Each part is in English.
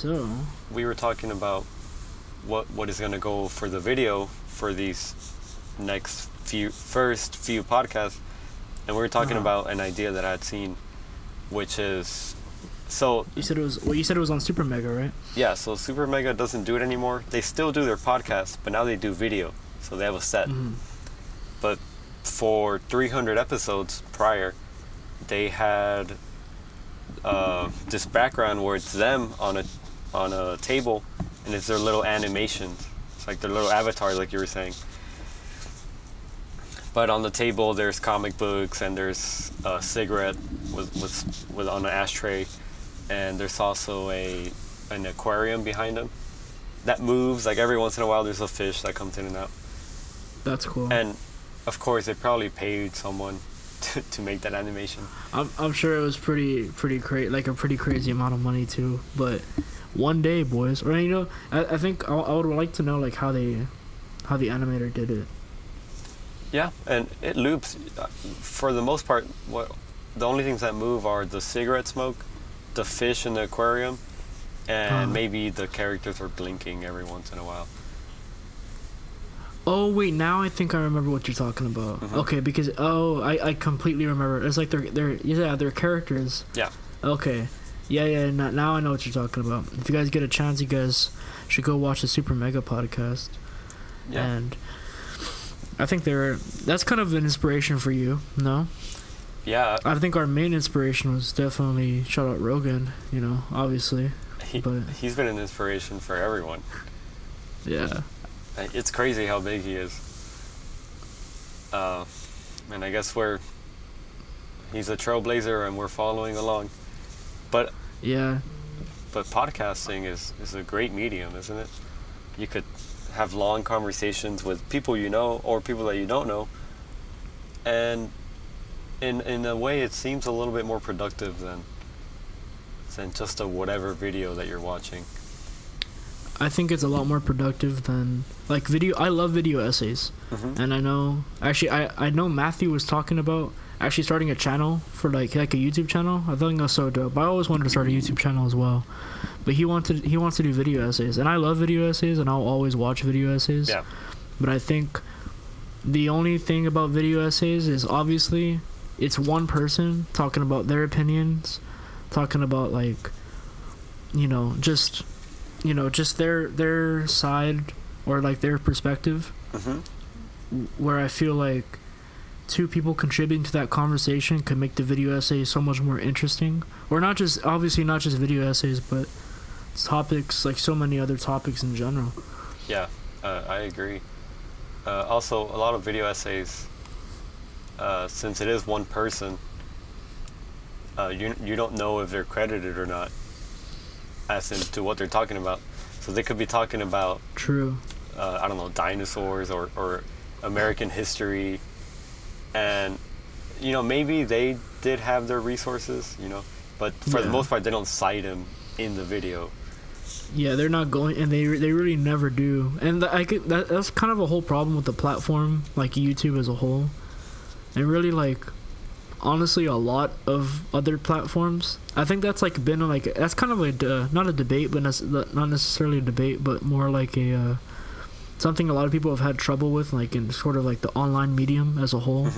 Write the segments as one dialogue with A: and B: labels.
A: So
B: we were talking about what is going to go for the video for these first few podcasts, and we were talking about an idea that I had seen, which is
A: you said it was on Super Mega, right?
B: Yeah, so Super Mega doesn't do it anymore. They still do their podcast, but now they do video, so they have a set. But for 300 episodes prior, they had this background where it's them on a table, and it's their little animations. It's like their little avatar, like you were saying. But on the table, there's comic books, and there's a cigarette with on an ashtray, and there's also an aquarium behind them that moves. Like every once in a while, there's a fish that comes in and out.
A: That's cool.
B: And of course, they probably paid someone to make that animation.
A: I'm sure it was pretty like a pretty crazy amount of money too. But one day, boys, or I think I would like to know like how the animator did it.
B: Yeah, and it loops. For the most part, the only things that move are the cigarette smoke, the fish in the aquarium, and maybe the characters are blinking every once in a while.
A: Oh wait, now I think I remember what you're talking about. Okay, because I completely remember. It's like they're characters.
B: Yeah.
A: Okay. Yeah. Now I know what you're talking about. If you guys get a chance, you guys should go watch the Super Mega podcast.
B: Yeah.
A: And I think that's kind of an inspiration for you, no?
B: Yeah.
A: I think our main inspiration was definitely shout out Rogan, obviously. But
B: he's been an inspiration for everyone.
A: Yeah.
B: It's crazy how big he is. And I guess he's a trailblazer and we're following along. But
A: yeah.
B: But podcasting is a great medium, isn't it? You could have long conversations with people you know or people that you don't know, and in a way it seems a little bit more productive than just a whatever video that you're watching.
A: I think it's a lot more productive than like video. I love video essays, and I know Matthew was talking about actually starting a channel for like a YouTube channel. I think that's so dope. I always wanted to start a YouTube channel as well, but he wants to do video essays, and I love video essays, and I'll always watch video essays.
B: Yeah.
A: But I think the only thing about video essays is obviously it's one person talking about their opinions, talking about like, just their side or like their perspective. Where I feel like two people contributing to that conversation could make the video essay so much more interesting. Or not just video essays, but topics, like so many other topics in general.
B: Yeah, I agree. Also, a lot of video essays, since it is one person, you don't know if they're credited or not, as into what they're talking about. So they could be talking about
A: true,
B: I don't know, dinosaurs or American history, and maybe they did have their resources, but for the most part they don't cite them in the video.
A: Yeah, they're not going, and they really never do. And that's kind of a whole problem with the platform, like YouTube as a whole, and really like honestly a lot of other platforms. I think that's like been like that's kind of like not a debate, but not necessarily a debate, but more like a something a lot of people have had trouble with, like in sort of like the online medium as a whole.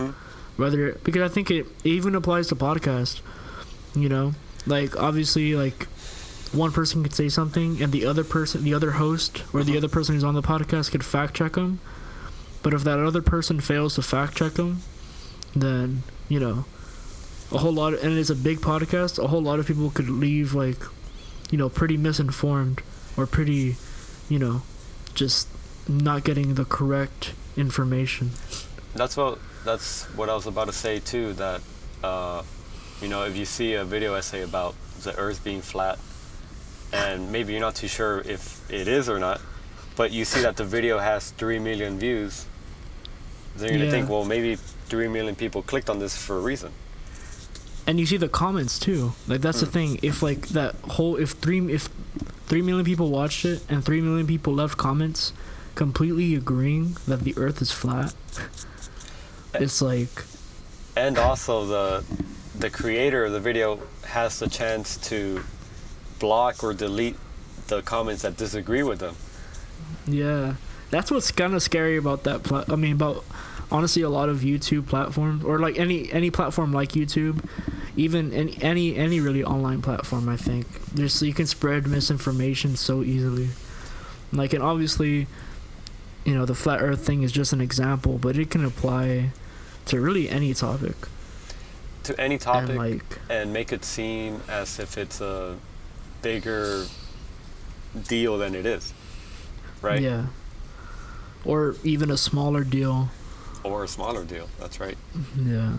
A: Because I think it even applies to podcast. Like obviously like one person could say something and the other host or the other person who's on the podcast could fact check them, but if that other person fails to fact check them, then a whole lot and it's a big podcast, a whole lot of people could leave like pretty misinformed or pretty just not getting the correct information.
B: That's what I was about to say too, that if you see a video essay about the earth being flat and maybe you're not too sure if it is or not, but you see that the video has 3 million views, then you're gonna think, well, maybe 3 million people clicked on this for a reason.
A: And you see the comments too. Like that's the thing. If like if 3 million people watched it and 3 million people left comments completely agreeing that the earth is flat, it's like.
B: And also the creator of the video has the chance to block or delete the comments that disagree with them.
A: Yeah, that's what's kind of scary about that. About honestly a lot of YouTube platforms, or like any platform like YouTube, even any really online platform. I think you can spread misinformation so easily. Like, and obviously, the flat Earth thing is just an example, but it can apply to really any topic.
B: To any topic, and make it seem as if it's a bigger deal than it is, right?
A: Yeah. Or even a smaller deal.
B: Or a smaller deal. That's right.
A: Yeah.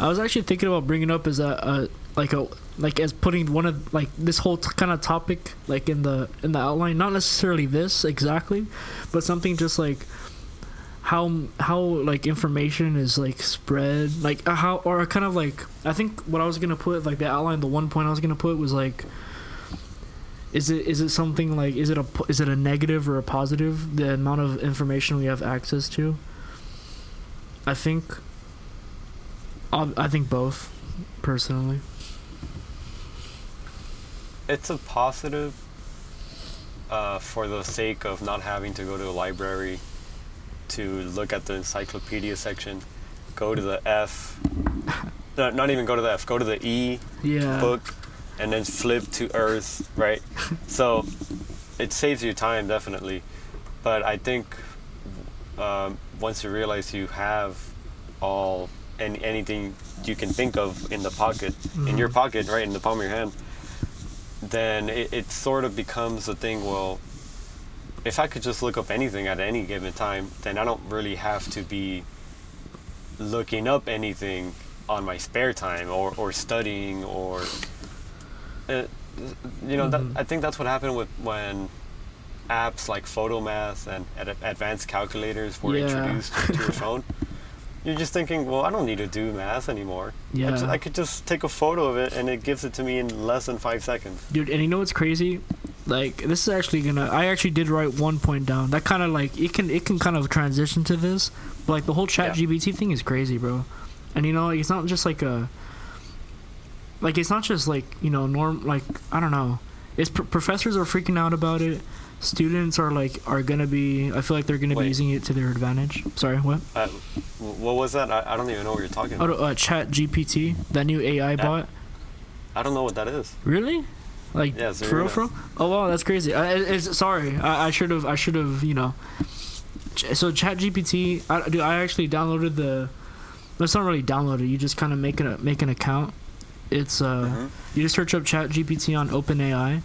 A: I was actually thinking about bringing up as as putting one of this whole kind of topic in the outline, not necessarily this exactly, but something just like how information is spread, how, or kind of I think what I was gonna put the outline, the one point I was gonna put was is it something is it a negative or a positive, the amount of information we have access to? I think both, personally.
B: It's a positive for the sake of not having to go to a library to look at the encyclopedia section, go to the F, not even go to the F, go to the E book, and then flip to Earth, right? So it saves you time, definitely. But I think once you realize you have anything you can think of in the pocket, in your pocket, right, in the palm of your hand, then it sort of becomes a thing, well, if I could just look up anything at any given time, then I don't really have to be looking up anything on my spare time or studying or... I think that's what happened when apps like PhotoMath and advanced calculators were introduced to your phone. You're just thinking, well, I don't need to do math anymore.
A: Yeah.
B: I could just take a photo of it and it gives it to me in less than 5 seconds.
A: Dude, and you know what's crazy? This is actually I actually did write one point down. That kind of it can kind of transition to this. But the whole ChatGPT thing is crazy, bro. And it's not just it's not just norm, I don't know. It's professors are freaking out about it. Students are gonna be, I feel like they're gonna be using it to their advantage. Sorry, what?
B: What was that? I don't even know what you're talking about.
A: ChatGPT, that new AI bot.
B: I don't know what that is.
A: Really? For real? Oh wow, that's crazy. Sorry, I should have. So ChatGPT, I actually downloaded the. It's not really downloaded. You just kind of make an account. It's you just search up ChatGPT on OpenAI,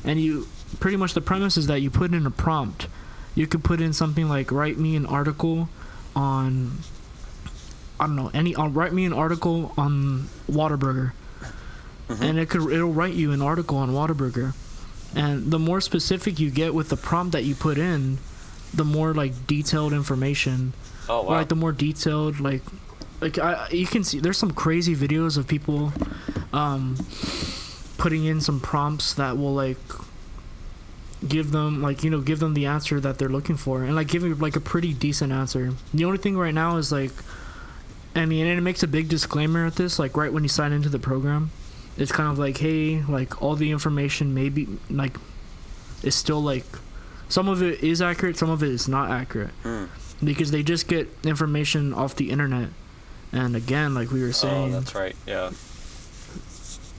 A: and you pretty much, the premise is that you put in a prompt. You could put in something like write me an article on, I don't know, write me an article on Whataburger. And it'll write you an article on Whataburger. And the more specific you get with the prompt that you put in, the more detailed information.
B: Oh wow.
A: Or the more detailed you can see there's some crazy videos of people putting in some prompts that will give them give them the answer that they're looking for, and give you a pretty decent answer. The only thing right now is and it makes a big disclaimer at this, right when you sign into the program. It's kind of hey, all the information maybe is still some of it is accurate, some of it is not accurate, because they just get information off the internet. And again, we were saying,
B: that's right, yeah,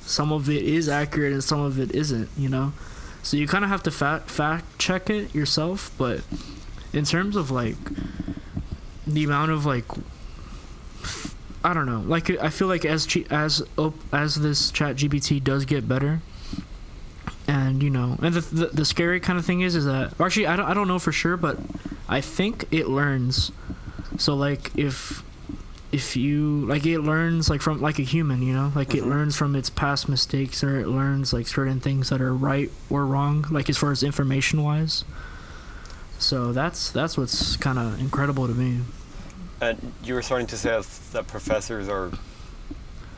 A: some of it is accurate and some of it isn't, so you kind of have to fact check it yourself. But in terms of the amount of I don't know, I feel as this ChatGPT does get better, and and the scary kind of thing is that, actually I don't know for sure, but I think it learns. So if you it learns from a human, it learns from its past mistakes, or it learns certain things that are right or wrong, as far as information wise. So that's what's kind of incredible to me.
B: And you were starting to say that professors are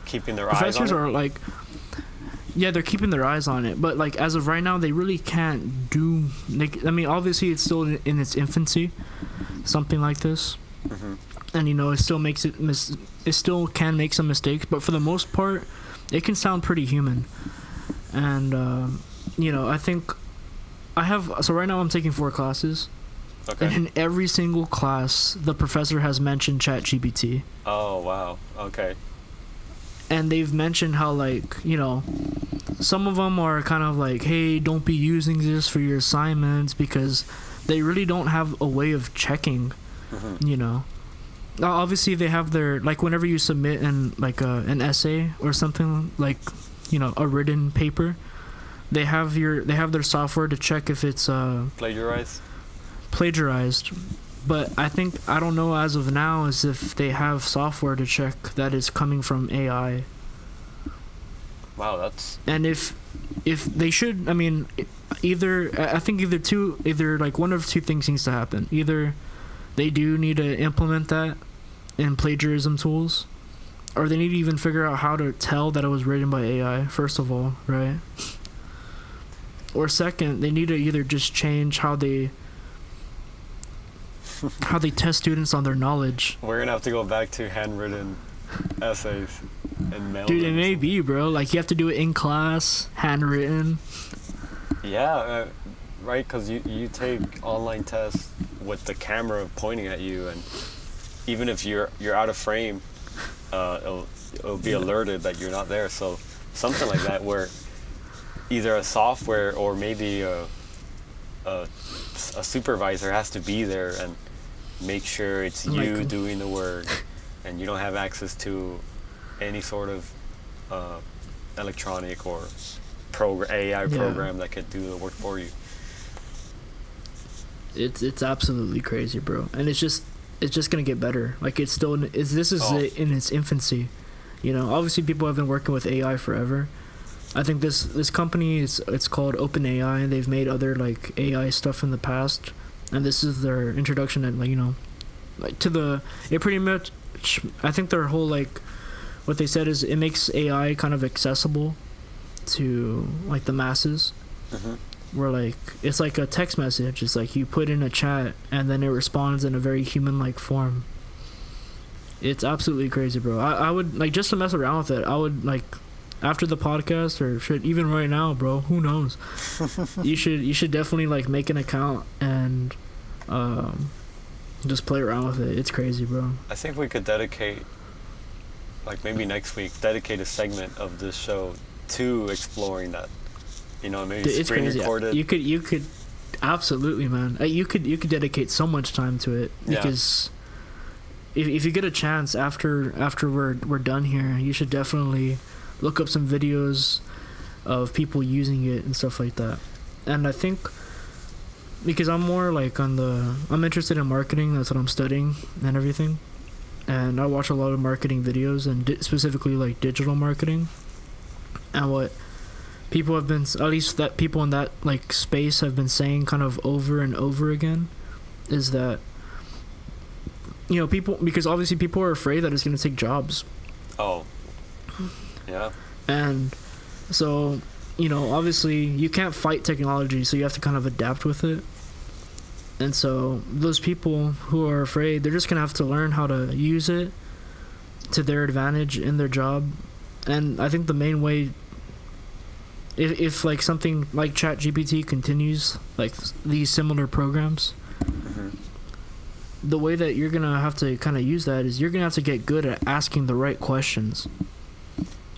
B: keeping their eyes on it?
A: Professors are they're keeping their eyes on it, but as of right now, they really can't do. Obviously, it's still in its infancy, something like this, and it still makes it still can make some mistakes, but for the most part, it can sound pretty human. And I think I have. So right now I'm taking 4 classes.
B: Okay.
A: And in every single class, the professor has mentioned ChatGPT.
B: Oh, wow. Okay.
A: And they've mentioned how, like, some of them are kind of like, hey, don't be using this for your assignments, because they really don't have a way of checking, Obviously, they have their, like, whenever you submit an essay or something, like, a written paper, they have their software to check if it's plagiarized. But I don't know as of now as if they have software to check that is coming from AI.
B: Wow, that's...
A: And if they should, I mean, either like one of two things needs to happen. Either they do need to implement that in plagiarism tools, or they need to even figure out how to tell that it was written by AI, first of all, right? Or second, they need to either just change how they test students on their knowledge.
B: We're gonna have to go back to handwritten essays and mail.
A: Dude, it may be, bro. Like, you have to do it in class, handwritten.
B: Yeah, right. Because you take online tests with the camera pointing at you, and even if you're out of frame, it'll be alerted that you're not there. So something like that, where either a software or maybe a supervisor has to be there and make sure it's you doing the work, and you don't have access to any sort of electronic or AI program that could do the work for you.
A: It's absolutely crazy, bro. And it's just gonna get better. Like, it's still in its infancy. Obviously people have been working with AI forever. I think this company it's called OpenAI, and they've made other, like, AI stuff in the past, and this is their introduction and, like, it pretty much, I think their whole, like, what they said is it makes AI kind of accessible to, like, the masses. Where, like, it's like a text message. It's like you put in a chat and then it responds in a very human-like form. It's absolutely crazy, bro. I would, like, just to mess around with it, I would, like, after the podcast, or shit, even right now, bro, who knows? you should definitely, like, make an account and just play around with it. It's crazy, bro.
B: I think we could dedicate, like, maybe next week, dedicate a segment of this show to exploring that. Maybe
A: it's
B: screen
A: crazy.
B: record it.
A: You could absolutely, man. You could dedicate so much time to it, because if you get a chance after we're done here, you should definitely look up some videos of people using it and stuff like that. And I think, because I'm more like I'm interested in marketing, that's what I'm studying and everything, and I watch a lot of marketing videos, and specifically, like, digital marketing. And what people have been, at least that people in that, like, space have been saying kind of over and over again, is that people, because obviously people are afraid that it's going to take jobs.
B: Oh, yeah.
A: And so, obviously you can't fight technology, so you have to kind of adapt with it. And so those people who are afraid, they're just going to have to learn how to use it to their advantage in their job. And I think the main way, if like something like ChatGPT continues, like these similar programs, the way that you're going to have to kind of use that is you're going to have to get good at asking the right questions,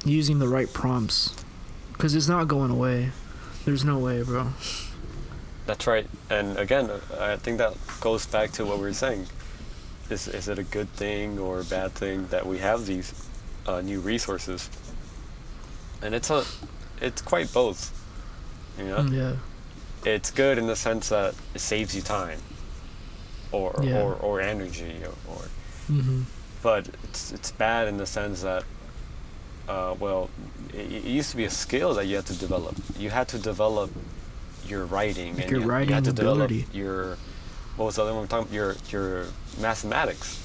A: using the right prompts, because it's not going away. There's no way, bro.
B: That's right. And again, I think that goes back to what we were saying. Is it a good thing or a bad thing that we have these new resources? And it's quite both.
A: Yeah.
B: It's good in the sense that it saves you time or energy or but it's bad in the sense that it used to be a skill that you had to develop. You had to develop your writing,
A: like
B: and
A: your writing
B: you had to
A: ability.
B: develop your, what was the other one we're talking about? Your mathematics.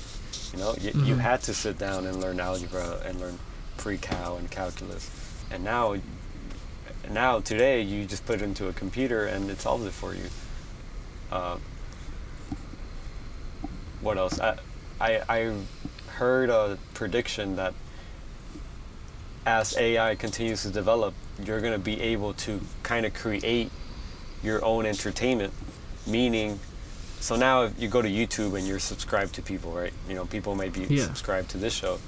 B: You had to sit down and learn algebra and learn pre-cal and calculus. And now today you just put it into a computer and it solves it for you. What else? I heard a prediction that as AI continues to develop, you're going to be able to kind of create your own entertainment. Meaning, so now if you go to YouTube and you're subscribed to people, right? You know, people may be subscribed to this show.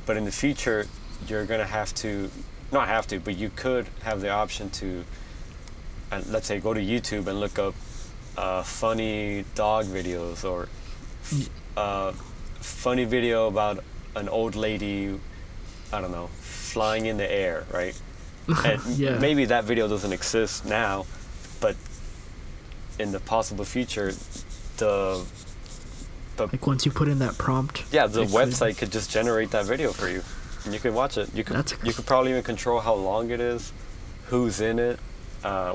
B: But in the future, you're going to have to, not have to, but you could have the option to, let's say, go to YouTube and look up funny dog videos, or funny video about an old lady, I don't know, flying in the air, right? And maybe that video doesn't exist now, but in the possible future, the
A: like once you put in that prompt,
B: the website could just generate that video for you, and you could watch it. You could probably even control how long it is, who's in it,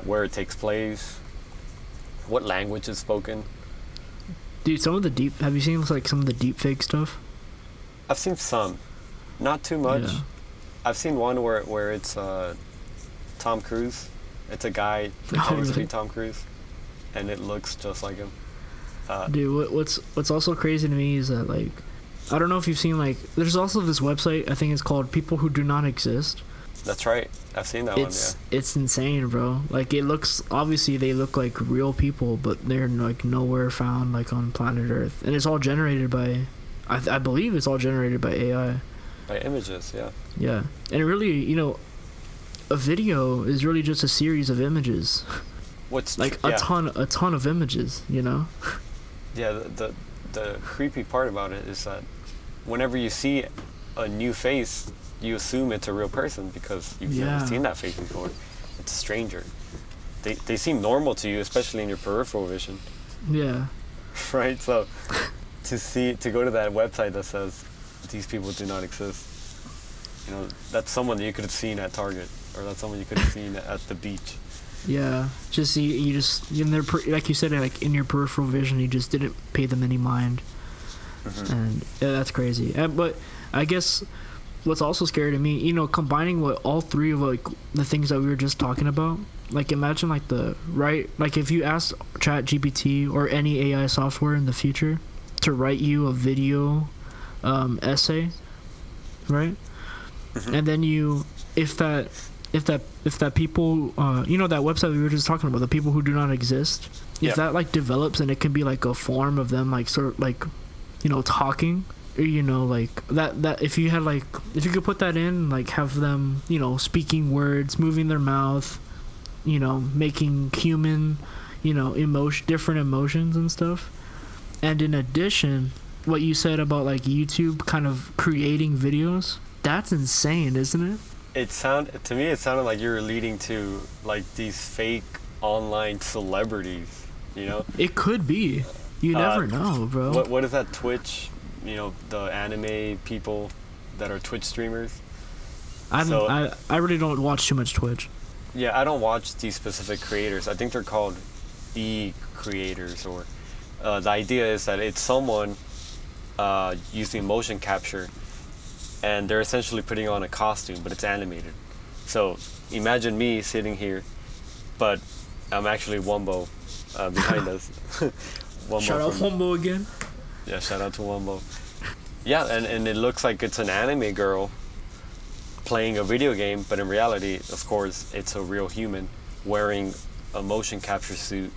B: where it takes place, what language is spoken.
A: Dude, have you seen like some of the deep fake stuff?
B: I've seen some, not too much.
A: Yeah.
B: I've seen one where it's Tom Cruise. It's a guy pretending to be Tom Cruise, and it looks just like him.
A: Dude, what's also crazy to me is that, like, I don't know if you've seen, like, there's also this website, I think it's called People Who Do Not Exist.
B: That's right. I've seen that one, yeah.
A: It's insane, bro. Like, obviously they look like real people, but they're, like, nowhere found, like, on planet Earth. And it's all generated by, I believe it's all generated by AI.
B: By images, yeah.
A: Yeah. And it really, you know, a video is really just a series of images. A ton of images, you know?
B: Yeah, the creepy part about it is that whenever you see a new face, you assume it's a real person because you've never seen that face before. It's a stranger. They seem normal to you, especially in your peripheral vision.
A: Yeah.
B: Right? So to go to that website that says these people do not exist, you know, that's someone that you could have seen at Target, or that's someone you could have seen at the beach.
A: Yeah, just in their like you said, like in your peripheral vision, you just didn't pay them any mind, and that's crazy. But I guess what's also scary to me, you know, combining what all three of like the things that we were just talking about. Like, imagine like like if you ask ChatGPT or any AI software in the future to write you a video essay, right? And then if that people, you know, that website we were just talking about, the people who do not exist, if that like develops and it can be like a form of them, like sort of like, you know, talking, or, you know, like that if you could put that in, like have them, you know, speaking words, moving their mouth, you know, making human, you know, different emotions and stuff. And in addition, what you said about like YouTube kind of creating videos, that's insane, isn't it?
B: To me it sounded like you were leading to like these fake online celebrities, you know?
A: It could be. You never know, bro.
B: What is that Twitch, you know, the anime people that are Twitch streamers?
A: I really don't watch too much Twitch.
B: Yeah, I don't watch these specific creators. I think they're called creators, or the idea is that it's someone using motion capture, and they're essentially putting on a costume, but it's animated. So imagine me sitting here, but I'm actually Wumbo behind us.
A: Shout out Wumbo again.
B: Yeah, shout out to Wumbo. Yeah, and it looks like it's an anime girl playing a video game, but in reality, of course, it's a real human wearing a motion capture suit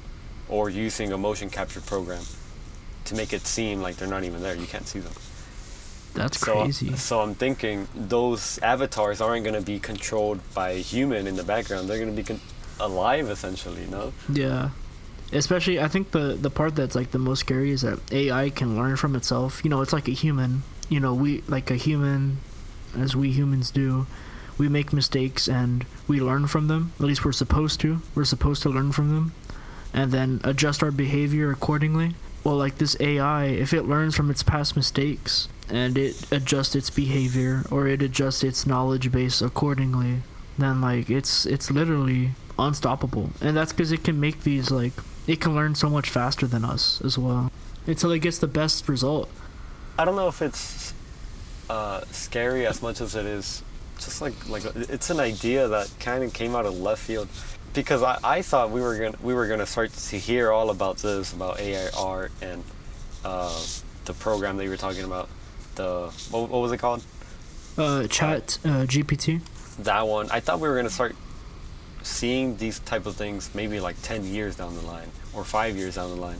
B: or using a motion capture program to make it seem like they're not even there. You can't see them.
A: That's crazy.
B: So I'm thinking those avatars aren't going to be controlled by a human in the background. They're going to be alive, essentially, no?
A: Yeah. Especially, I think the part that's like the most scary is that AI can learn from itself. You know, it's like a human. You know, as we humans do, we make mistakes and we learn from them. At least we're supposed to. We're supposed to learn from them and then adjust our behavior accordingly. Well, like this AI, if it learns from its past mistakes and it adjusts its behavior or it adjusts its knowledge base accordingly, then like it's literally unstoppable. And that's because it can make these, like, it can learn so much faster than us as well until it gets the best result.
B: I don't know if it's scary as much as it is just like it's an idea that kind of came out of left field, because I thought we were gonna start to hear all about this, about AI art and the program that you were talking about, what was it called?
A: Chat GPT.
B: That one. I thought we were gonna start seeing these type of things maybe like 10 years down the line or 5 years down the line.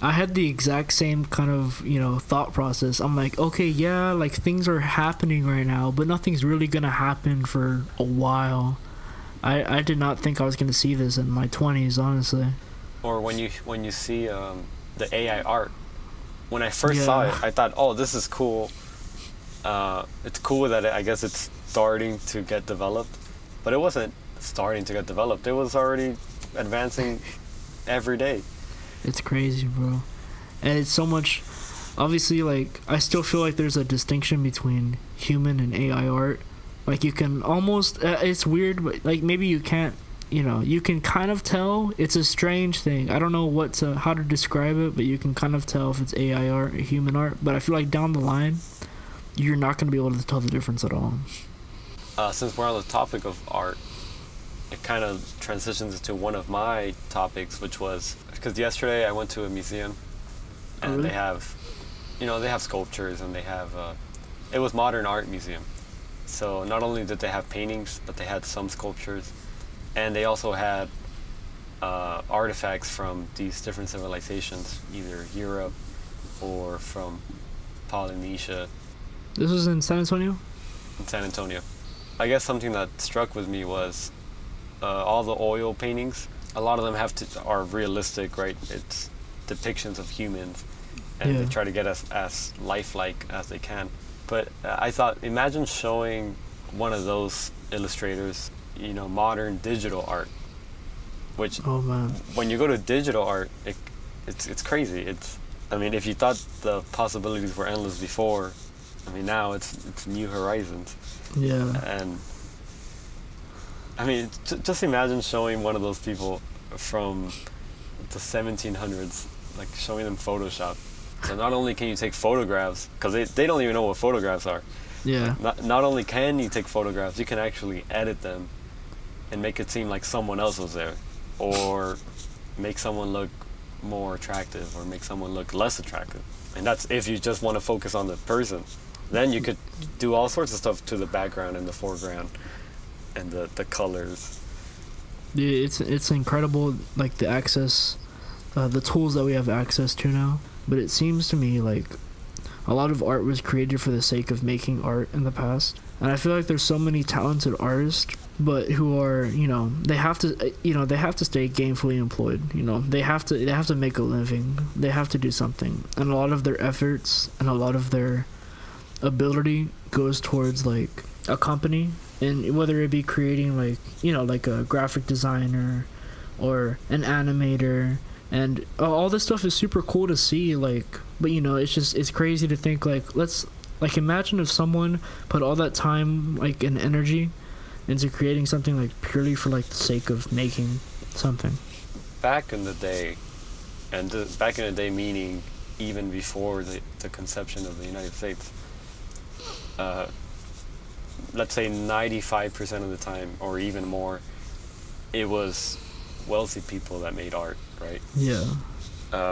A: I had the exact same kind of, thought process. I'm like, okay, yeah, like things are happening right now, but nothing's really gonna happen for a while. I did not think I was gonna see this in my 20s, honestly.
B: Or when you see the AI art. When I first saw it, I thought, oh, this is cool. It's cool that I guess it's starting to get developed, but it wasn't starting to get developed. It was already advancing every day.
A: It's crazy, bro. And it's so much. Obviously, like, I still feel like there's a distinction between human and AI art. Like, you can almost, it's weird, but like maybe you can't, you can kind of tell. It's a strange thing. I don't know how to describe it, but you can kind of tell if it's AI art or human art. But I feel like down the line, you're not going to be able to tell the difference at all.
B: Since we're on the topic of art, it kind of transitions into one of my topics, which was, because yesterday I went to a museum, and
A: really?
B: they have sculptures, and they have, it was modern art museum. So not only did they have paintings, but they had some sculptures, and they also had artifacts from these different civilizations, either Europe or from Polynesia.
A: This was in San Antonio?
B: In San Antonio. I guess something that struck with me was all the oil paintings. A lot of them are realistic, right? It's depictions of humans, and they try to get as lifelike as they can. But I thought, imagine showing one of those illustrators, modern digital art. Which, when you go to digital art, it's crazy. If you thought the possibilities were endless before, now it's new horizons.
A: Yeah.
B: And just imagine showing one of those people from the 1700s, like showing them Photoshop. So not only can you take photographs, because they don't even know what photographs are.
A: Yeah.
B: Not only can you take photographs, you can actually edit them and make it seem like someone else was there, or make someone look more attractive, or make someone look less attractive. And that's if you just want to focus on the person. Then you could do all sorts of stuff to the background and the foreground and the colors.
A: Yeah, it's incredible, like the access, the tools that we have access to now. But it seems to me like a lot of art was created for the sake of making art in the past. And I feel like there's so many talented artists, but who are, they have to stay gainfully employed. They have to make a living. They have to do something. And a lot of their efforts and a lot of their ability goes towards like a company, and whether it be creating like a graphic designer or an animator, and all this stuff is super cool to see, but it's crazy to think let's imagine if someone put all that time and energy into creating something purely for the sake of making something.
B: Back in the day, meaning even before the conception of the United States, let's say 95% of the time, or even more, it was wealthy people that made art, right?
A: Yeah.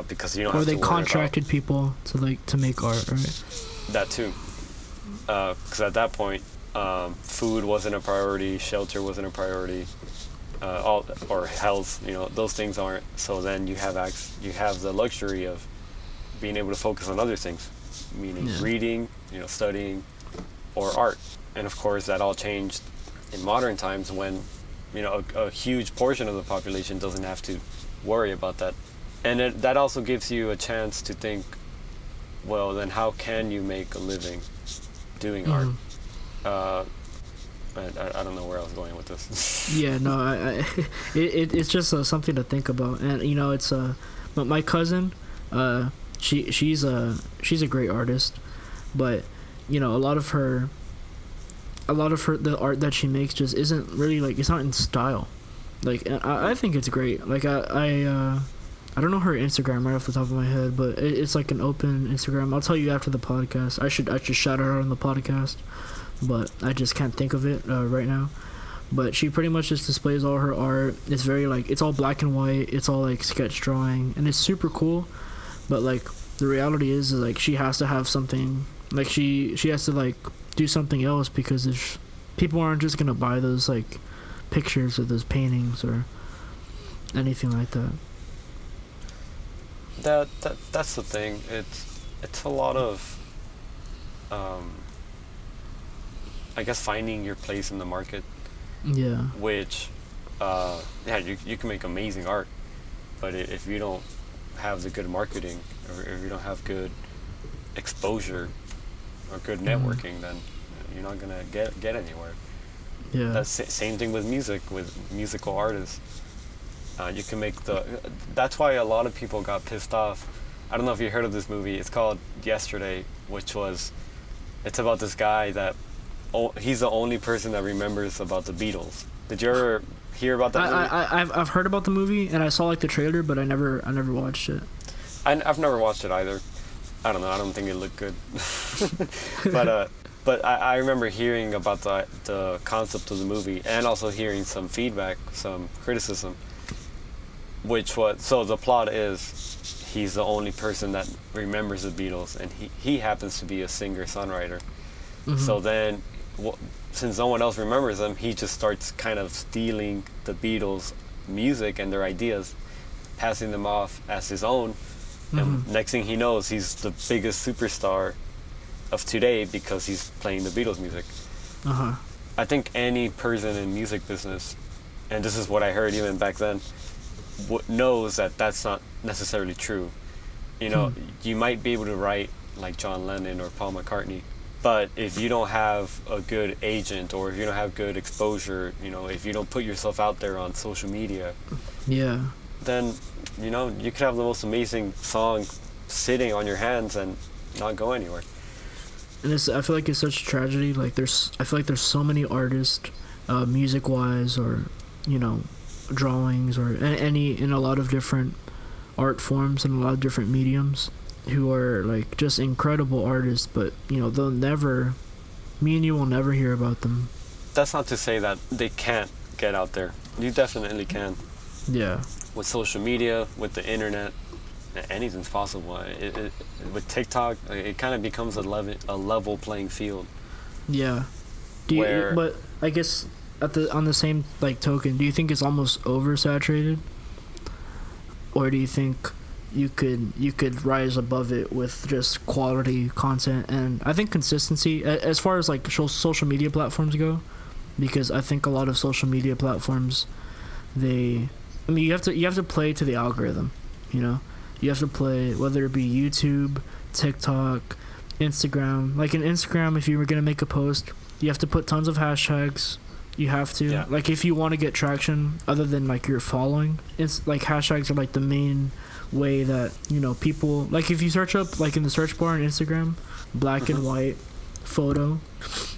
B: Because you don't
A: or
B: have to
A: they
B: worry
A: contracted people to make art, right?
B: That too. Because at that point, food wasn't a priority, shelter wasn't a priority, or health. Those things aren't. So then you have the luxury of being able to focus on other things, meaning reading, studying, or art. And of course, that all changed in modern times when, a huge portion of the population doesn't have to worry about that. And that also gives you a chance to think, well, then how can you make a living doing art? I don't know where I was going with this.
A: Yeah, no, it's just something to think about. And it's but my cousin, she's a great artist, but a lot of the art that she makes just isn't really it's not in style. I think it's great. I don't know her Instagram right off the top of my head, but it's an open Instagram. I'll tell you after the podcast. I should shout her out on the podcast, but I just can't think of it right now. But she pretty much just displays all her art. It's very it's all black and white. It's all sketch drawing, and it's super cool. But the reality is she has to have something. She has to do something else, because if people aren't just gonna buy those like pictures or those paintings or anything like that.
B: That's the thing. It's a lot of I guess finding your place in the market.
A: Yeah.
B: Which you can make amazing art, but if you don't have the good marketing, or if you don't have good exposure or good networking, then you're not gonna get anywhere.
A: Yeah.
B: That's same thing with music, with musical artists. You can make that's why a lot of people got pissed off. I don't know if you heard of this movie. It's called Yesterday, it's about this guy that he's the only person that remembers about the Beatles. Did you ever hear about that movie?
A: I've heard about the movie, and I saw like the trailer, but I never watched it.
B: I've never watched it either. I don't know. I don't think it looked good. But I remember hearing about the concept of the movie, and also hearing some feedback, some criticism. So the plot is he's the only person that remembers the Beatles, and he happens to be a singer-songwriter. Mm-hmm. So then, since no one else remembers them, he just starts kind of stealing the Beatles' music and their ideas, passing them off as his own. Mm-hmm. And next thing he knows, he's the biggest superstar of today because he's playing the Beatles music.
A: Uh-huh.
B: I think any person in music business, and this is what I heard even back then, knows that that's not necessarily true. You know, you might be able to write like John Lennon or Paul McCartney, but if you don't have a good agent, or if you don't have good exposure, you know, if you don't put yourself out there on social media, then, you know, you could have the most amazing song sitting on your hands and not go anywhere.
A: And I feel like it's such a tragedy. Like I feel like there's so many artists, music-wise, or, you know, drawings, or in a lot of different art forms and a lot of different mediums, who are like just incredible artists, but, you know, me and you will never hear about them.
B: That's not to say that they can't get out there. You definitely can.
A: Yeah. With
B: social media, with the internet, anything's possible. With TikTok, it kind of becomes a level playing field.
A: Yeah. But I guess on the same like token, do you think it's almost oversaturated, or do you think you could rise above it with just quality content? And I think consistency, as far as like social media platforms go, because I think a lot of social media platforms, you have to play to the algorithm, you know. You have to play, whether it be YouTube, TikTok, Instagram. Like in Instagram, if you were gonna make a post, you have to put tons of hashtags. You have to, like, if you want to get traction other than like your following, it's like hashtags are like the main way that, you know, people, like if you search up like in the search bar on Instagram, black and white photo,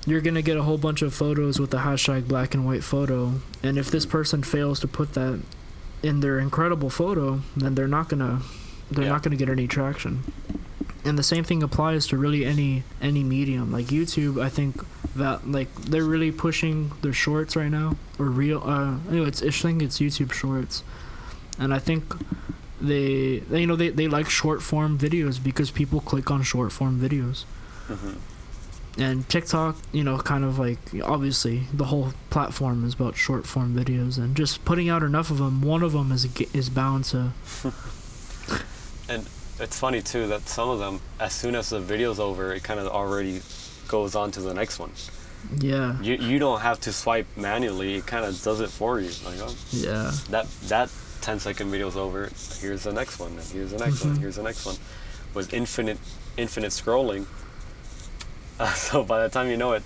A: you're gonna get a whole bunch of photos with the hashtag black and white photo. And if this person fails to put that in their incredible photo, then they're not gonna get any traction. And the same thing applies to really any medium. Like YouTube, I think that like they're really pushing their shorts right now, or real. I think it's YouTube Shorts, and I think they like short form videos because people click on short form videos. Mm-hmm. And TikTok, you know, kind of like, obviously the whole platform is about short form videos, and just putting out enough of them, one of them is bound to.
B: And it's funny too that some of them, as soon as the video's over, it kind of already goes on to the next one.
A: Yeah.
B: You don't have to swipe manually. It kind of does it for you. Like, oh,
A: yeah.
B: That 10-second video's over. Here's the next one. Here's the next one. Here's the next one. With infinite scrolling. So by the time you know it,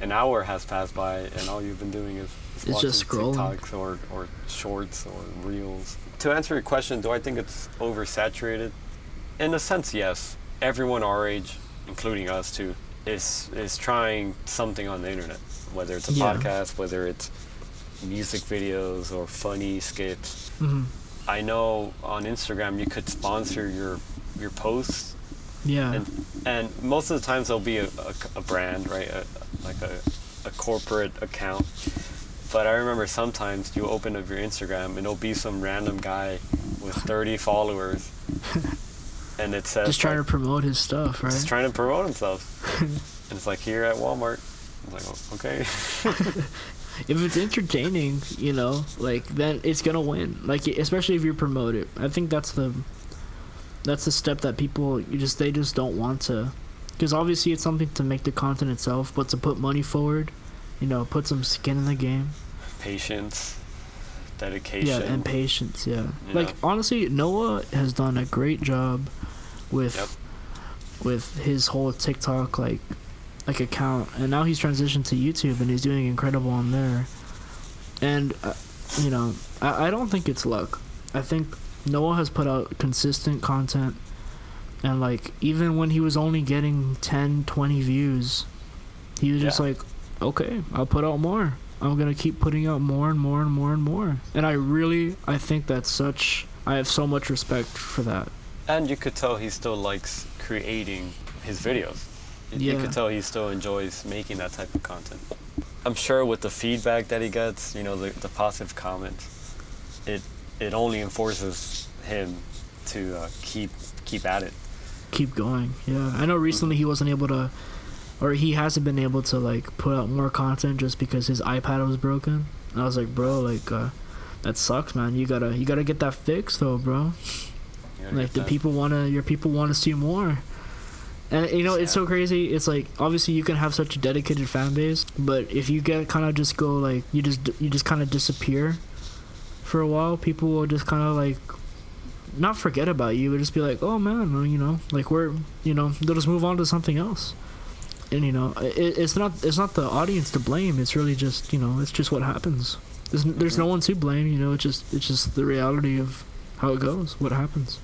B: an hour has passed by, and all you've been doing is watching
A: just scrolling.
B: TikToks or shorts or reels. To answer your question, do I think it's oversaturated? In a sense, yes. Everyone our age, including us too, is trying something on the internet. Whether it's a podcast, whether it's music videos or funny skits. Mm-hmm. I know on Instagram you could sponsor your posts.
A: Yeah.
B: And most of the times there'll be a brand, right? Like a corporate account. But I remember sometimes you open up your Instagram and it'll be some random guy with 30 followers. And it says,
A: just trying to promote his stuff, right?
B: Just trying to promote himself. And it's like here at Walmart. I'm like, oh, okay.
A: If it's entertaining, you know, like, then it's gonna win. Like, especially if you promote it. I think that's the step that people they just don't want to, because obviously it's something to make the content itself, but to put money forward, you know, put some skin in the game.
B: Patience, dedication.
A: Yeah, and patience. Yeah.
B: You
A: Like,
B: know?
A: honestly, Noah has done a great job with his whole TikTok like account, and now he's transitioned to YouTube and he's doing incredible on there. And you know, I don't think it's luck. I think Noah has put out consistent content, and like, even when he was only getting 10-20 views, he was just like, okay, I'll put out more. I'm gonna keep putting out more and more and more and more. And I think I have so much respect for that.
B: And you could tell he still likes creating his videos. You could tell he still enjoys making that type of content. I'm sure with the feedback that he gets, you know, the positive comments, it only enforces him to keep at it.
A: Keep going. Yeah, I know recently he wasn't able to, or he hasn't been able to, like, put out more content just because his iPad was broken. And I was like, bro, like, that sucks, man. You gotta get that fixed though, bro. Like, your people wanna see more. And, you know, it's so crazy. It's like, obviously you can have such a dedicated fan base, but if you get kind of just go, like, you just kind of disappear for a while, people will just kind of, like, not forget about you, but just be like, oh man, you know, like, we're, you know, they'll just move on to something else. And, you know, it's not the audience to blame. It's really just, you know, it's just what happens. There's no one to blame, you know. It's just the reality of how it goes, what happens.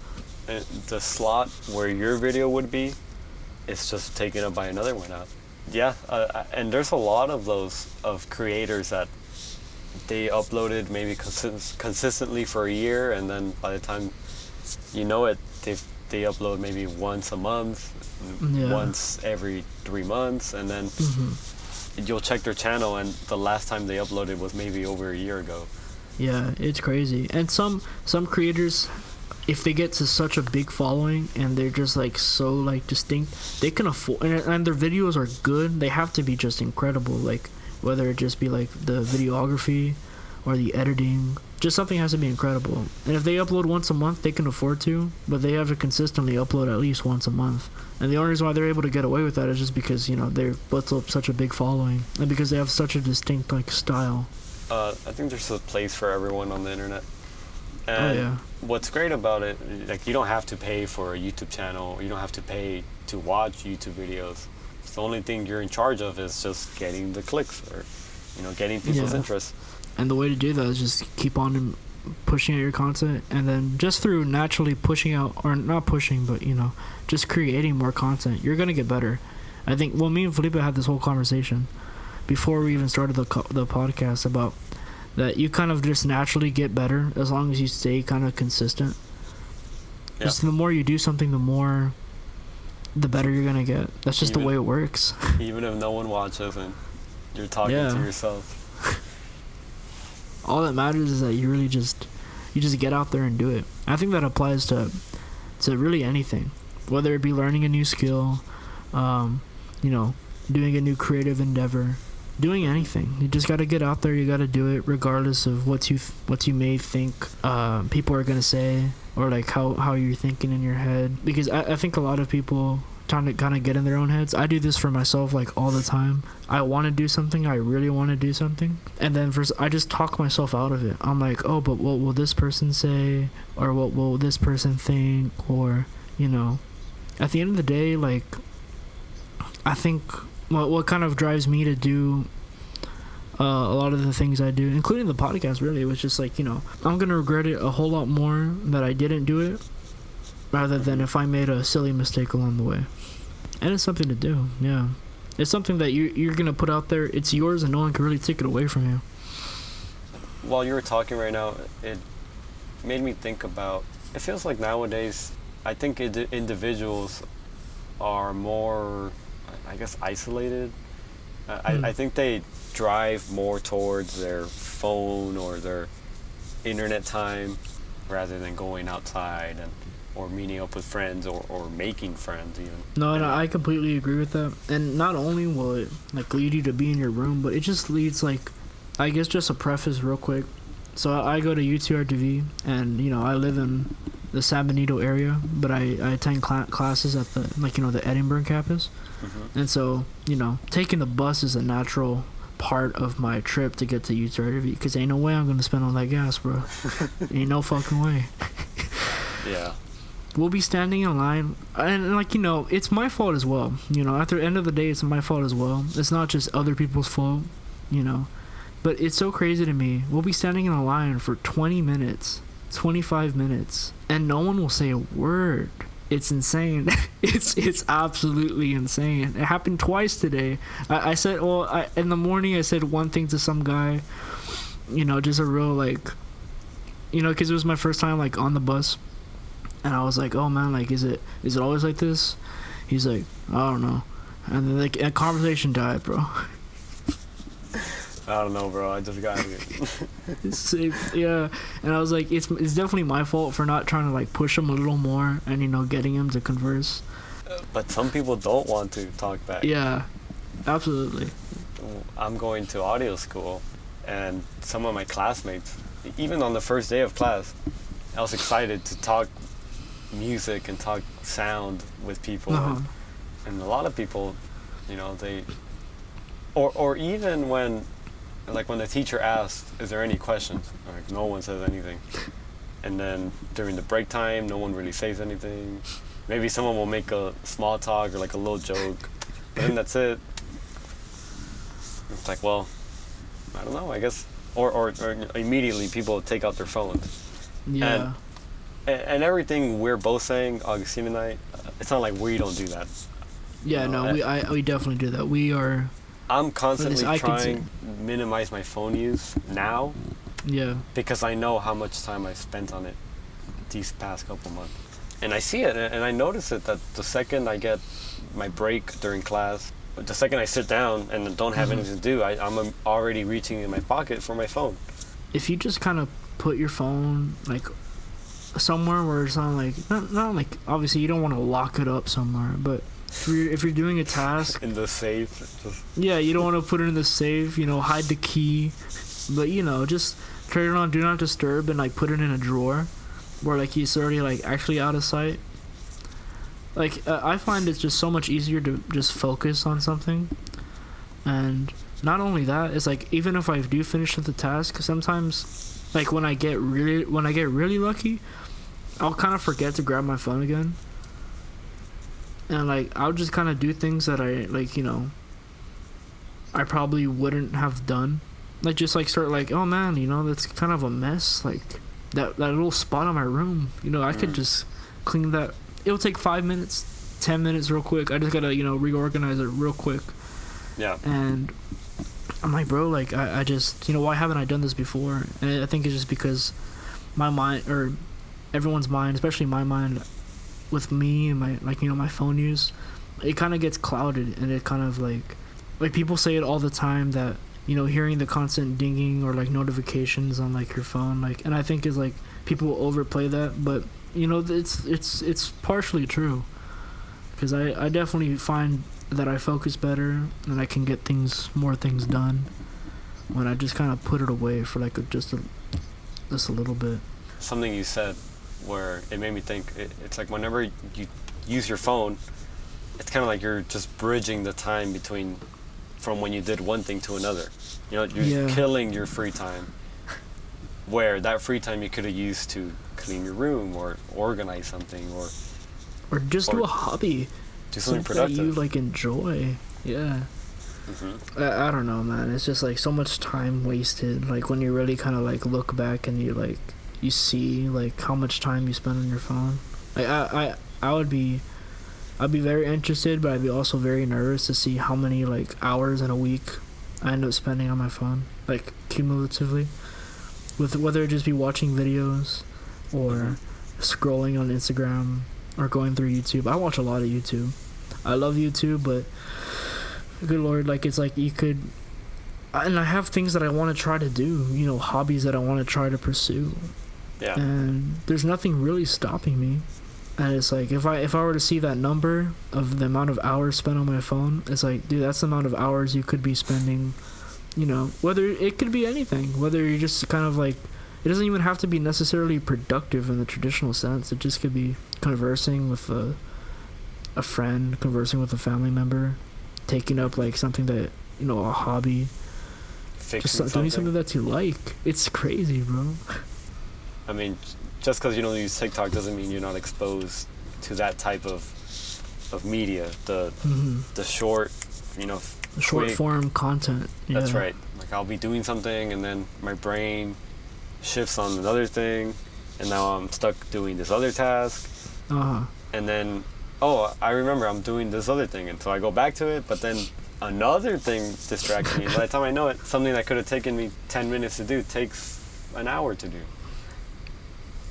B: And the slot where your video would be, it's just taken up by another one out. Yeah, and there's a lot of those of creators that they uploaded maybe consistently for a year, and then by the time you know it, they upload maybe once a month, once every 3 months, and then you'll check their channel and the last time they uploaded was maybe over a year ago.
A: Yeah, it's crazy. And some creators, if they get to such a big following and they're just, like, so, like, distinct, they can afford, and their videos are good. They have to be just incredible, like, whether it just be like the videography or the editing, just something has to be incredible. And if they upload once a month, they can afford to, but they have to consistently upload at least once a month. And the only reason why they're able to get away with that is just because, you know, they've built up such a big following, and because they have such a distinct, like, style.
B: I think there's a place for everyone on the internet. And what's great about it, like, you don't have to pay for a YouTube channel. You don't have to pay to watch YouTube videos. The only thing you're in charge of is just getting the clicks, or, you know, getting people's interest.
A: And the way to do that is just keep on pushing out your content, and then just through naturally pushing out, or not pushing, but, you know, just creating more content, you're gonna get better. I think, well, me and Felipe had this whole conversation before we even started the podcast about that. You kind of just naturally get better as long as you stay kind of consistent. Just the more you do something, the better you're gonna get. That's just the way it works.
B: Even if no one watches and you're talking to yourself.
A: All that matters is that you really just get out there and do it. I think that applies to really anything, whether it be learning a new skill, you know, doing a new creative endeavor, doing anything. You just got to get out there. You got to do it regardless of what you may think people are gonna say, or like how you're thinking in your head. Because I think a lot of people trying to kind of get in their own heads. I do this for myself, like, all the time. I want to do something. I really want to do something, and then I just talk myself out of it. I'm like, oh, but what will this person say, or what will this person think, or, you know, at the end of the day, like, I think what kind of drives me to do a lot of the things I do, including the podcast, really, was just like, you know, I'm gonna regret it a whole lot more that I didn't do it, rather than if I made a silly mistake along the way. And it's something to do. It's something that you're gonna put out there. It's yours, and no one can really take it away from you.
B: While you were talking right now, it made me think about, it feels like nowadays, I think individuals are more, I guess, isolated. I think they drive more towards their phone or their internet time rather than going outside and or meeting up with friends or making friends even.
A: No, I completely agree with that. And not only will it like lead you to be in your room, but it just leads like, I guess just a preface real quick. So I go to UTRTV, and you know I live in the San Benito area, but I attend classes at the the Edinburgh campus, and so taking the bus is a natural part of my trip to get to UTRTV, because ain't no way I'm gonna spend all that gas, bro. Ain't no fucking way.
B: Yeah.
A: We'll be standing in line, and it's my fault as well. At the end of the day, it's my fault as well. It's not just other people's fault, But it's so crazy to me. We'll be standing in a line for 20 minutes, 25 minutes, and no one will say a word. It's insane. It's absolutely insane. It happened twice today. I said, in the morning I said one thing to some guy, just a real because it was my first time on the bus. And I was like, oh man, is it always like this? He's like, I don't know. And then a conversation died, bro.
B: I don't know, bro. I just got here.
A: Yeah. And I was like, it's definitely my fault for not trying to push him a little more and getting him to converse.
B: But some people don't want to talk back.
A: Yeah, absolutely.
B: I'm going to audio school, and some of my classmates, even on the first day of class, I was excited to talk music and talk sound with people, and a lot of people, they, or even when the teacher asked, is there any questions, no one says anything, and then during the break time no one really says anything. Maybe someone will make a small talk or a little joke, but then that's it. It's well, I don't know, I guess, or immediately people take out their phones.
A: Yeah.
B: And everything we're both saying, Augustine and I, it's not like we don't do that.
A: Yeah, we definitely do that. We are.
B: I'm constantly trying to minimize my phone use now.
A: Yeah. Because
B: I know how much time I spent on it these past couple months. And I see it, and I notice it that the second I get my break during class, the second I sit down and don't have anything to do, I'm already reaching in my pocket for my phone. If
A: you just kind of put your phone, somewhere where it's not not obviously you don't want to lock it up somewhere, but if you're doing a task
B: in the safe,
A: yeah, you don't want to put it in the safe, hide the key, but just turn it on do not disturb and put it in a drawer where it's already actually out of sight. I find it's just so much easier to just focus on something. And not only that, it's even if I do finish the task, sometimes when I get really lucky, I'll kind of forget to grab my phone again, and I'll just kind of do things that I I probably wouldn't have done, start oh man, that's kind of a mess, that little spot on my room, I could just clean that. It'll take 5 minutes, 10 minutes real quick. I just gotta reorganize it real quick.
B: Yeah.
A: And I'm bro, I just why haven't I done this before? And I think it's just because my mind, or everyone's mind, especially my mind, with me and my my phone use, it kind of gets clouded, and it kind of people say it all the time that hearing the constant dinging or notifications on your phone, and I think is people overplay that, but it's partially true, because I definitely find that I focus better and I can get more things done when I just kind of put it away for just a little bit.
B: Something you said where it made me think, it's whenever you use your phone, it's kind of you're just bridging the time from when you did one thing to another. You're killing your free time, where that free time you could have used to clean your room or organize something
A: or just do a hobby.
B: Do something productive
A: that you enjoy. Yeah. I don't know, man. It's just so much time wasted. When you really kind of look back and you see how much time you spend on your phone. I'd be very interested, but I'd be also very nervous to see how many hours in a week I end up spending on my phone, cumulatively, with whether it just be watching videos or scrolling on Instagram or going through YouTube. I watch a lot of YouTube. I love YouTube, but good lord, it's you could, and I have things that I want to try to do, hobbies that I want to try to pursue,
B: Yeah.
A: And there's nothing really stopping me. And it's like, if I were to see that number of the amount of hours spent on my phone, it's like, dude, that's the amount of hours you could be spending, you know, whether it could be anything, whether you're just kind of like, it doesn't even have to be necessarily productive in the traditional sense. It just could be conversing with a friend, conversing with a family member, taking up like something that, you know, a hobby,
B: Fixing
A: just doing something that you like. It's crazy, bro.
B: I mean, just because you don't use TikTok doesn't mean you're not exposed to that type of media, the short, you know,
A: short form content. Yeah.
B: That's right. Like I'll be doing something and then my brain shifts on another thing, and now I'm stuck doing this other task. And then, oh, I remember I'm doing this other thing, and so I go back to it, but then another thing distracts me. By the time I know it, something that could have taken me 10 minutes to do takes an hour to do.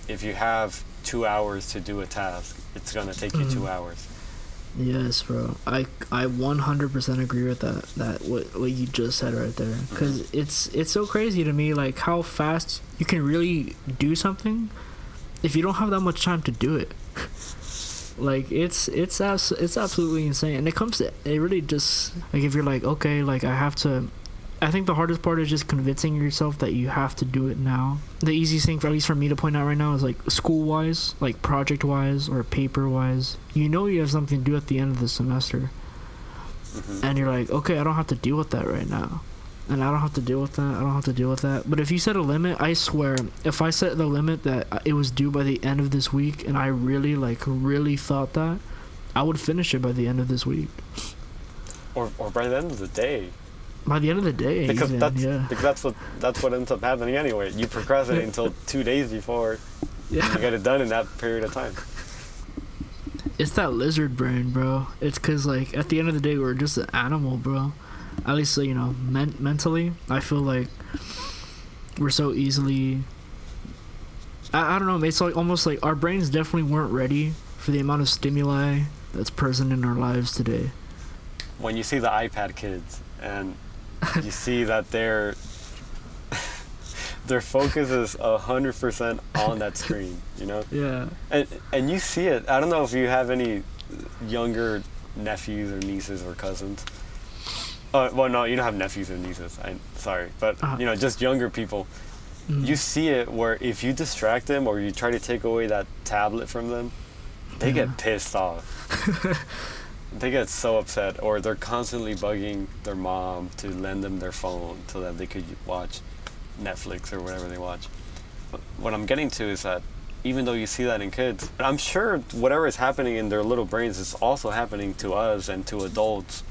B: If you have 2 hours to do a task, it's gonna take you 2 hours.
A: Yes, bro. I 100% agree with that what you just said right there, because it's so crazy to me, like how fast you can really do something if you don't have that much time to do it. Like it's absolutely insane. And it really just, like, if you're like, okay, like I think the hardest part is just convincing yourself that you have to do it now. The easiest thing, at least for me to point out right now, is like school-wise, like project-wise or paper-wise. You know you have something to do at the end of the semester. And you're like, okay, I don't have to deal with that right now. And I don't have to deal with that. I don't have to deal with that. But if you set a limit, I swear, if I set the limit that it was due by the end of this week, and I really thought that, I would finish it by the end of this week.
B: Or by the end of the day.
A: By the end of the day,
B: because
A: even,
B: that's what ends up happening anyway. You procrastinate until 2 days before you get it done in that period of time.
A: It's that lizard brain, bro. It's because, like, at the end of the day, we're just an animal, bro. At least, you know, mentally, I feel like we're so easily... I don't know, it's like almost like our brains definitely weren't ready for the amount of stimuli that's present in our lives today.
B: When you see the iPad kids and you see that their focus is 100% on that screen, you know?
A: Yeah.
B: And you see it. I don't know if you have any younger nephews or nieces or cousins. Well, no, you don't have nephews or nieces. Sorry, but you know, just younger people. You see it where if you distract them or you try to take away that tablet from them, they get pissed off. They get so upset, or they're constantly bugging their mom to lend them their phone so that they could watch Netflix or whatever they watch. But what I'm getting to is that even though you see that in kids, I'm sure whatever is happening in their little brains is also happening to us and to adults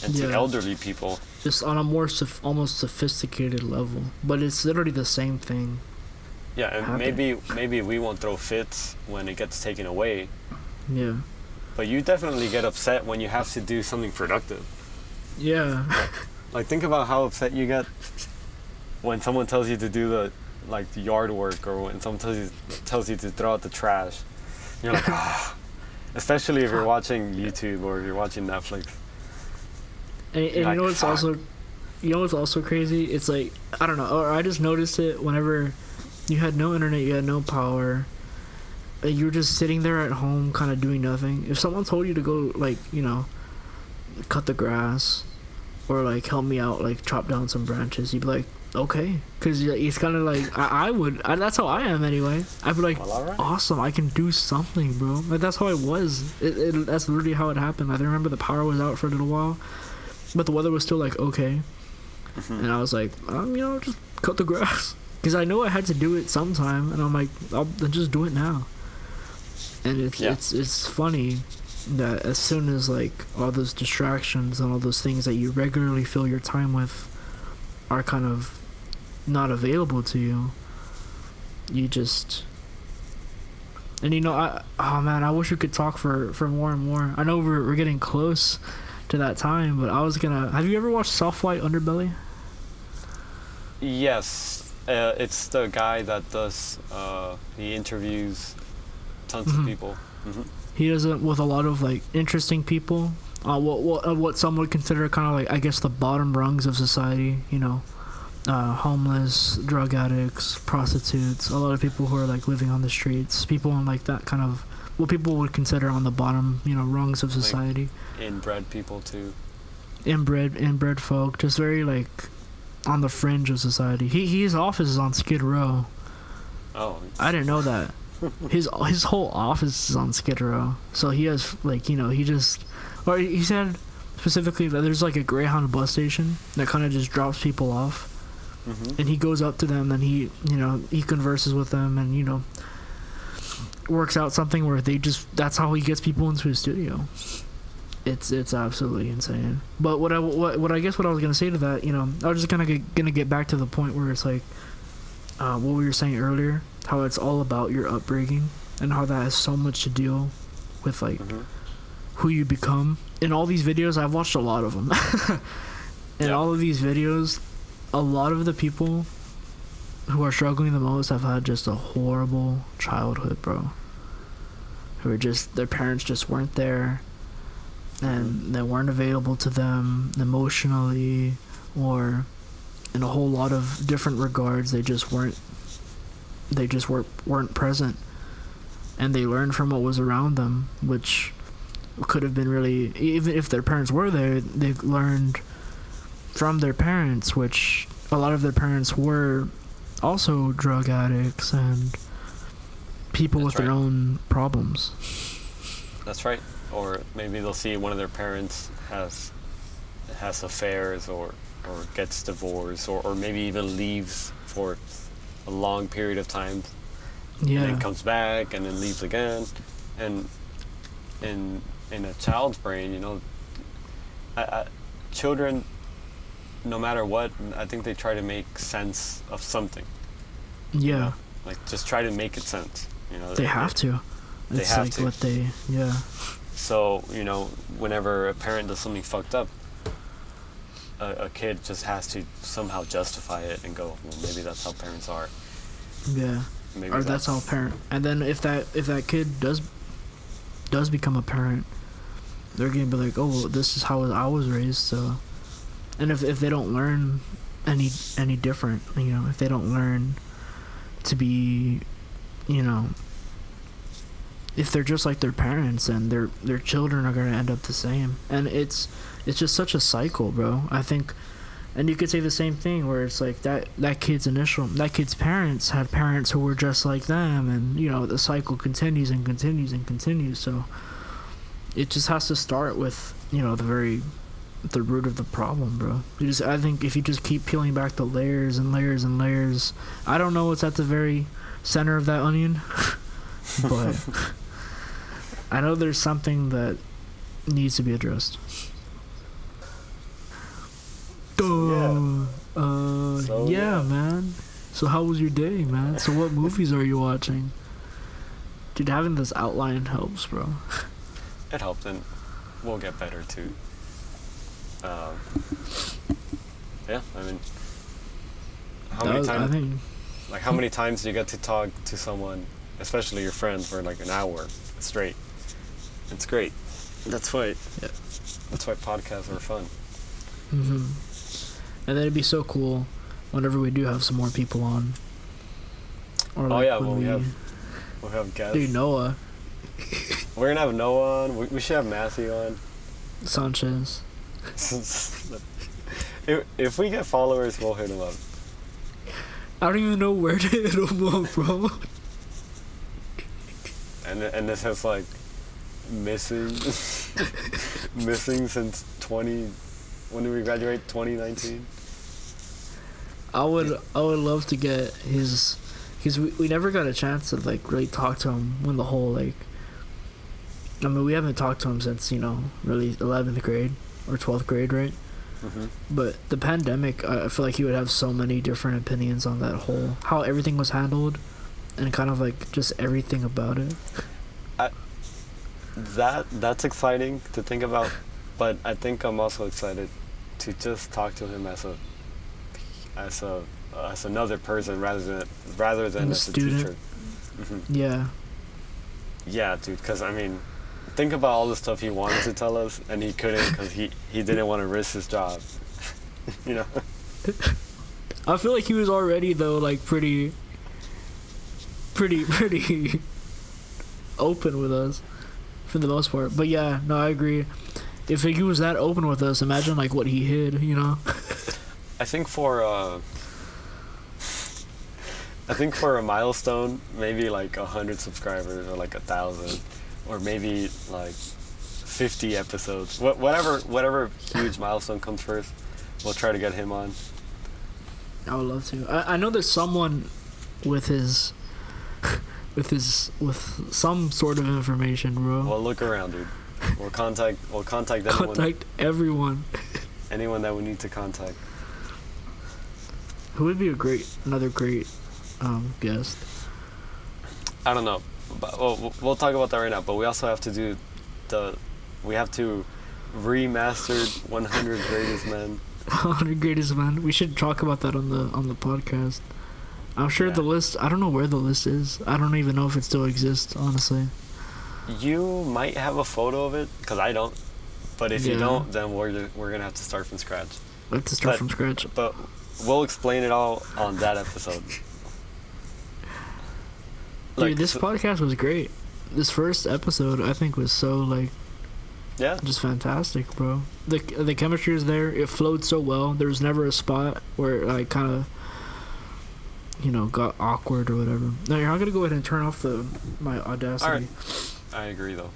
B: and to elderly people.
A: Just on a more almost sophisticated level, but it's literally the same thing.
B: Yeah, and maybe we won't throw fits when it gets taken away.
A: Yeah.
B: But you definitely get upset when you have to do something productive.
A: Yeah.
B: Like think about how upset you get when someone tells you to do the yard work, or when someone tells you to throw out the trash. You're like, ah. Especially if you're watching YouTube or you're watching Netflix.
A: And you know what's also crazy? It's like, I don't know, or I just noticed it whenever you had no internet, you had no power. You were just sitting there at home kind of doing nothing. If someone told you to go, like, you know, cut the grass or like help me out, like chop down some branches, you'd be like, okay, because it's kind of like that's how I am anyway. I'd be like, well, right. Awesome, I can do something, bro. Like that's how I was. That's literally how it happened. I remember the power was out for a little while, but the weather was still like okay, and I was like, you know, just cut the grass because I know I had to do it sometime, and I'm like, I'll just do it now. And it's funny that as soon as like all those distractions and all those things that you regularly fill your time with are kind of not available to you, you just... And you know, I wish we could talk for more and more. I know we're getting close to that time, but I was gonna... Have you ever watched Soft White Underbelly?
B: Yes. It's the guy that does... he interviews tons of people.
A: He does it with a lot of like interesting people. What some would consider kind of like, I guess, the bottom rungs of society. You know, homeless, drug addicts, prostitutes, a lot of people who are like living on the streets, people on like that kind of what people would consider on the bottom, rungs of society.
B: Like inbred people too.
A: Inbred folk, just very like on the fringe of society. His office is on Skid Row.
B: Oh.
A: I didn't know that. His whole office is on Skid Row. So he has like he said specifically that there's like a Greyhound bus station that kind of just drops people off. Mm-hmm. And he goes up to them and he converses with them and works out something where that's how he gets people into his studio. It's absolutely insane. But what I guess what I was gonna say to that, I was just gonna get back to the point where it's like what we were saying earlier, how it's all about your upbringing and how that has so much to deal with like mm-hmm. who you become. In all these videos, I've watched a lot of them. All of these videos, a lot of the people who are struggling the most have had just a horrible childhood, bro. Who are just, their parents just weren't there and they weren't available to them emotionally or in a whole lot of different regards. They just weren't present, and they learned from what was around them, which could have been really, even if their parents were there, they learned from their parents, which a lot of their parents were also drug addicts and people with their own problems.
B: That's right. Or maybe they'll see one of their parents has affairs or gets divorced or maybe even leaves for a long period of time.
A: Yeah.
B: And then comes back and then leaves again. And in a child's brain, children, no matter what, I think they try to make sense of something.
A: Yeah.
B: Like just try to make it sense.
A: They have to.
B: They have to.
A: What they, yeah.
B: So, whenever a parent does something fucked up, a kid just has to somehow justify it and go, well, maybe that's how parents are.
A: Yeah.
B: Maybe
A: or that's how parent. And then if that kid does become a parent, they're gonna be like, oh, well, this is how I was raised. So, and if they don't learn any different, if they don't learn to be, if they're just like their parents, and their children are gonna end up the same. And it's just such a cycle, bro. I think, and you could say the same thing where it's like that kid's parents had parents who were just like them, and the cycle continues and continues and continues. So it just has to start with the root of the problem, bro. I think if you just keep peeling back the layers and layers and layers, I don't know what's at the very center of that onion, but I know there's something that needs to be addressed. Yeah, man. So how was your day, man? So what movies are you watching? Dude, having this outline helps, bro.
B: It helped, and we'll get better too. Yeah, I mean, how many times do you get to talk to someone, especially your friends, for like an hour straight? It's great. That's why podcasts are fun.
A: Mm-hmm. And then it'd be so cool whenever we do have some more people on. Or like we'll have guests. Dude, Noah.
B: We're gonna have Noah on. We should have Matthew on.
A: Sanchez.
B: If we get followers, we'll hit him up.
A: I don't even know where to hit him up, bro.
B: And this has like missing since 20. When did we graduate? 2019.
A: I would love to get his, because we never got a chance to like really talk to him when the whole like. I mean, we haven't talked to him since really 11th grade or 12th grade, right? Mm-hmm. But the pandemic, I feel like he would have so many different opinions on that whole, how everything was handled, and kind of like just everything about it.
B: That's exciting to think about, but I think I'm also excited to just talk to him as another person rather than as a teacher. Mm-hmm.
A: Yeah.
B: Yeah, dude. Because I mean, think about all the stuff he wanted to tell us, and he couldn't because he didn't want to risk his job.
A: I feel like he was already though like pretty open with us for the most part. But yeah, no, I agree. If he was that open with us, imagine like what he hid, you know.
B: I think for a milestone, maybe like 100 subscribers or like 1,000, or maybe like 50 episodes. Whatever huge milestone comes first, we'll try to get him on.
A: I would love to. I know there's someone with his with some sort of information, bro.
B: Well, look around, dude. We'll contact anyone.
A: Contact everyone.
B: Anyone that we need to contact.
A: Who would be another great guest?
B: I don't know. But, we'll talk about that right now. But we also have to do we have to remastered 100 Greatest Men.
A: 100 Greatest Men. We should talk about that on the podcast. I'm sure the list. I don't know where the list is. I don't even know if it still exists, honestly.
B: You might have a photo of it, because I don't. But if you don't, then we're gonna have to start from scratch.
A: We have to start from scratch.
B: But we'll explain it all on that episode.
A: Dude, this podcast was great. This first episode, I think, was so like, just fantastic, bro. The chemistry is there. It flowed so well. There was never a spot where it like kind of, got awkward or whatever. Now, I'm gonna go ahead and turn off my Audacity.
B: All right. I agree, though.